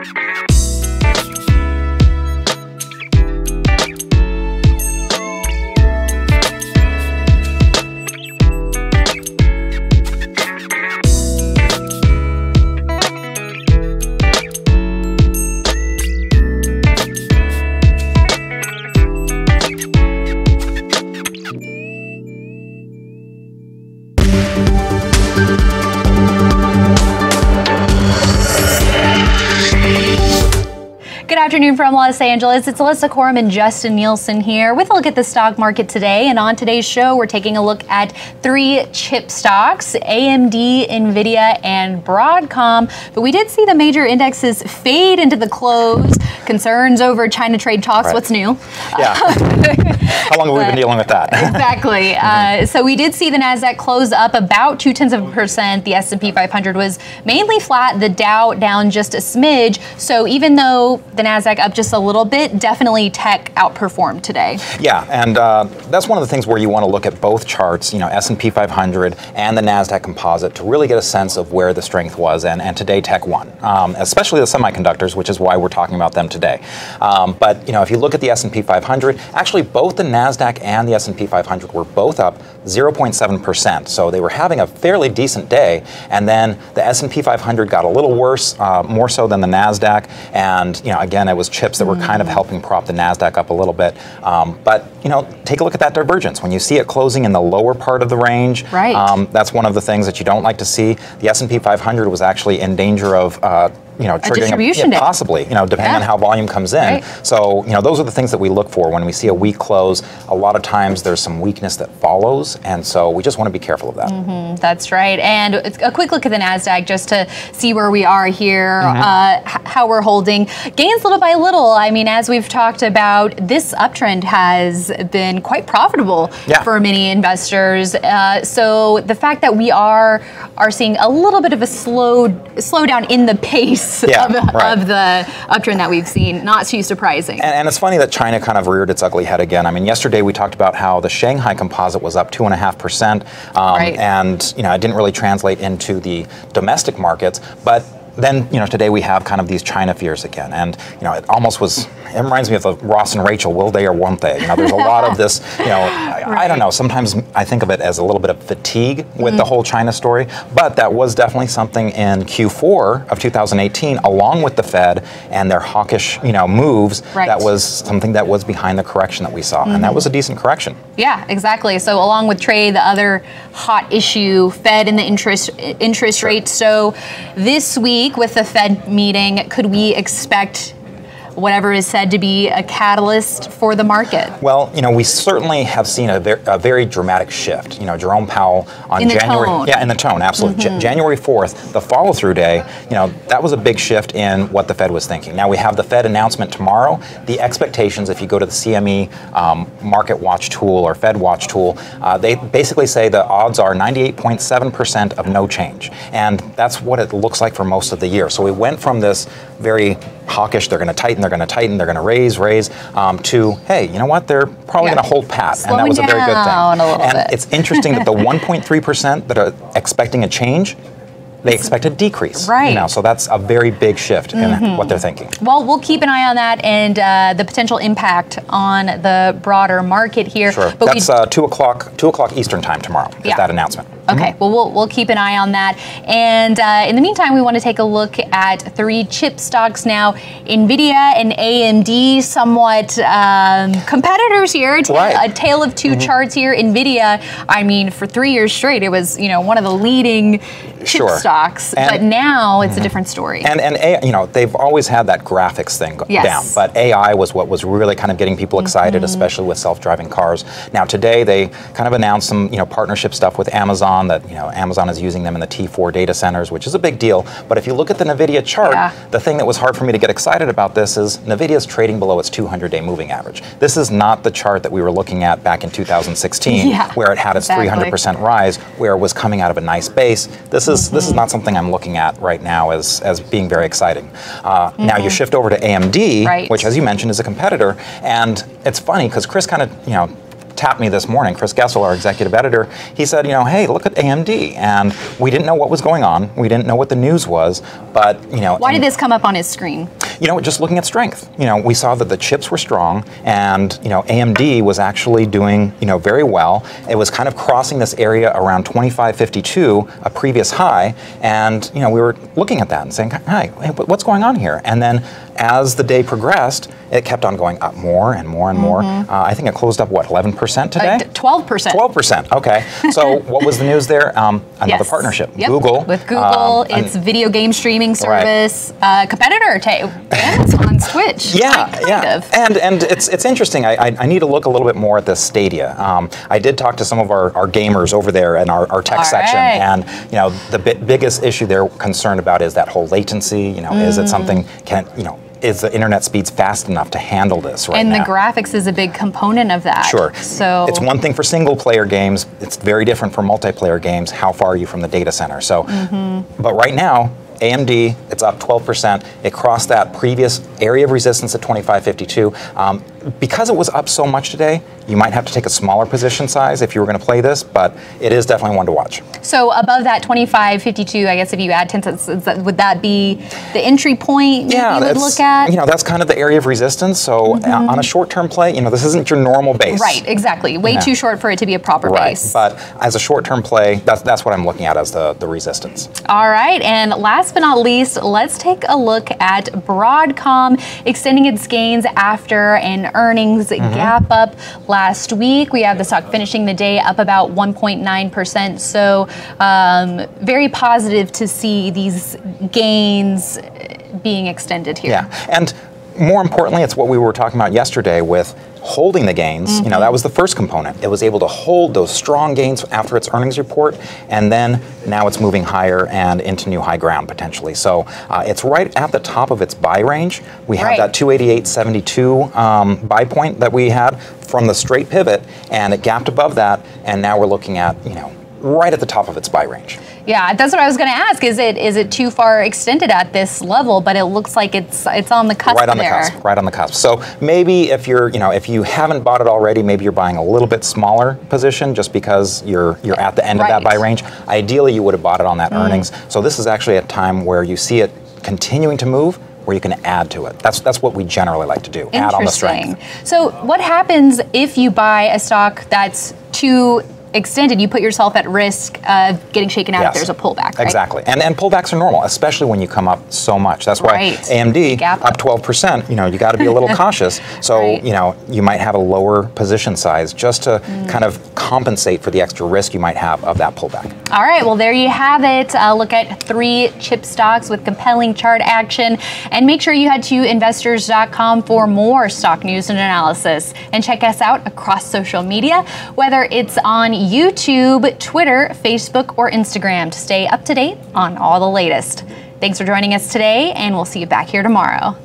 Good afternoon from Los Angeles. It's Alyssa Corum and Justin Nielsen here with a look at the stock market today. And on today's show, we're taking a look at 3 chip stocks, AMD, Nvidia, and Broadcom. But we did see the major indexes fade into the close. Concerns over China trade talks. Right. What's new? Yeah. How long have we been dealing with that? Exactly. So we did see the Nasdaq close up about 0.2%. The S&P 500 was mainly flat. The Dow down just a smidge. So even though the Nasdaq up just a little bit, definitely tech outperformed today. Yeah, and that's one of the things where you want to look at both charts, you know, S&P 500 and the Nasdaq Composite, to really get a sense of where the strength was. And today tech won, especially the semiconductors, which is why we're talking about them today. But you know, if you look at the S&P 500, actually both the Nasdaq and the S&P 500 were both up 0.7%. So they were having a fairly decent day, and then the S&P 500 got a little worse, more so than the Nasdaq. And you know, again, it was chips that were kind of helping prop the Nasdaq up a little bit. But you know, take a look at that divergence. When you see it closing in the lower part of the range, right. That's one of the things that you don't like to see. The S&P 500 was actually in danger of you know, triggering distribution day. Possibly, you know, depending on how volume comes in. Right. So, you know, those are the things that we look for when we see a weak close. A lot of times there's some weakness that follows, and so we just want to be careful of that. That's right. And a quick look at the Nasdaq just to see where we are here, how we're holding. Gains little by little. I mean, as we've talked about, this uptrend has been quite profitable for many investors. So the fact that we are seeing a little bit of a slowdown in the pace of the uptrend that we've seen, not too surprising. And it's funny that China kind of reared its ugly head again. I mean, yesterday we talked about how the Shanghai Composite was up 2.5%, and you know, it didn't really translate into the domestic markets, but then, you know, today we have kind of these China fears again, and you know, it reminds me of the Ross and Rachel, will they or won't they? You know, there's a lot of this, you know, I don't know, sometimes I think of it as a little bit of fatigue with the whole China story, but that was definitely something in Q4 of 2018, along with the Fed and their hawkish, you know, moves, that was something that was behind the correction that we saw, and that was a decent correction. Yeah, exactly. So along with trade, the other hot issue, Fed and the interest rate. So this week with the Fed meeting, could we expect whatever is said to be a catalyst for the market? Well, you know, we certainly have seen a very dramatic shift. You know, Jerome Powell on January, in the tone, absolutely. January 4th, the follow-through day, you know, that was a big shift in what the Fed was thinking. Now we have the Fed announcement tomorrow. The expectations, if you go to the CME Market Watch tool or Fed Watch tool, they basically say the odds are 98.7% of no change, and that's what it looks like for most of the year. So we went from this very hawkish, they're going to tighten, they're going to raise, to, hey, you know what, they're probably going to hold pat, and that was a very good thing. And it's interesting that the 1.3% that are expecting a change, they expect a decrease. You know, so that's a very big shift in what they're thinking. Well, we'll keep an eye on that and the potential impact on the broader market here. Sure. But that's 2 o'clock Eastern time tomorrow, is that announcement. Okay, well, we'll keep an eye on that. And in the meantime, we want to take a look at 3 chip stocks now. Nvidia and AMD, somewhat competitors here. A tale of 2 charts here. Nvidia, I mean, for 3 years straight, it was, you know, one of the leading chip stocks. But now it's a different story. And you know, they've always had that graphics thing down. But AI was what was really kind of getting people excited, especially with self-driving cars. Now today, they kind of announced some, you know, partnership stuff with Amazon. That, you know, Amazon is using them in the T4 data centers, which is a big deal. But if you look at the Nvidia chart, the thing that was hard for me to get excited about this is Nvidia is trading below its 200-day moving average. This is not the chart that we were looking at back in 2016, where it had its 300% rise, where it was coming out of a nice base. This is not something I'm looking at right now as being very exciting. Now you shift over to AMD, which, as you mentioned, is a competitor, and it's funny because Chris kind of, you know, tapped me this morning, Chris Gessel, our executive editor. He said, you know, hey, look at AMD. And we didn't know what was going on. We didn't know what the news was. But, you know. Why did this come up on his screen? You know, just looking at strength. You know, we saw that the chips were strong, and, you know, AMD was actually doing, you know, very well. It was kind of crossing this area around 2552, a previous high. And, you know, we were looking at that and saying, hi, what's going on here? And then as the day progressed, it kept on going up more and more and more. I think it closed up, what, 11% today? 12%. 12%, okay. So what was the news there? Another partnership. Yep. Google. With Google, its video game streaming service, competitor to Amazon's Twitch. Yeah, And it's interesting. I need to look a little bit more at this Stadia. I did talk to some of our gamers over there in our tech section, and, you know, the biggest issue they're concerned about is that whole latency. You know, is it something, is the internet speeds fast enough to handle this right now? And the graphics is a big component of that. Sure. So it's one thing for single player games. It's very different for multiplayer games. How far are you from the data center? So, but right now, AMD, it's up 12%. It crossed that previous area of resistance at 2552. Because it was up so much today, you might have to take a smaller position size if you were going to play this, but it is definitely one to watch. So above that 2552, I guess if you add 10 cents, would that be the entry point you would look at? You know, that's kind of the area of resistance. So on a short-term play, you know, this isn't your normal base. Right, exactly. Way too short for it to be a proper base. But as a short-term play, that's what I'm looking at as the resistance. All right, and last but not least, let's take a look at Broadcom extending its gains after an earnings gap up last week. We have the stock finishing the day up about 1.9%. So very positive to see these gains being extended here. Yeah, and more importantly, it's what we were talking about yesterday with holding the gains. You know, that was the first component. It was able to hold those strong gains after its earnings report, and then now it's moving higher and into new high ground potentially. So it's right at the top of its buy range. We have that 288.72 buy point that we had from the straight pivot, and it gapped above that, and now we're looking at, you know, right at the top of its buy range. Yeah, that's what I was going to ask. Is it too far extended at this level? But it looks like it's on the cusp. Right on the cusp. Right on the cusp. So maybe if you're, you know, if you haven't bought it already, maybe you're buying a little bit smaller position just because you're at the end of that buy range. Ideally, you would have bought it on that earnings. So this is actually a time where you see it continuing to move, where you can add to it. That's what we generally like to do. Add on the strength. So what happens if you buy a stock that's too extended? You put yourself at risk of getting shaken out if there's a pullback, right? Exactly. And pullbacks are normal, especially when you come up so much. That's why AMD up 12%, you know, you got to be a little cautious. So, you know, you might have a lower position size just to kind of compensate for the extra risk you might have of that pullback. All right, well, there you have it. Look at 3 chip stocks with compelling chart action. And make sure you head to investors.com for more stock news and analysis. And check us out across social media, whether it's on YouTube, Twitter, Facebook, or Instagram to stay up to date on all the latest. Thanks for joining us today, and we'll see you back here tomorrow.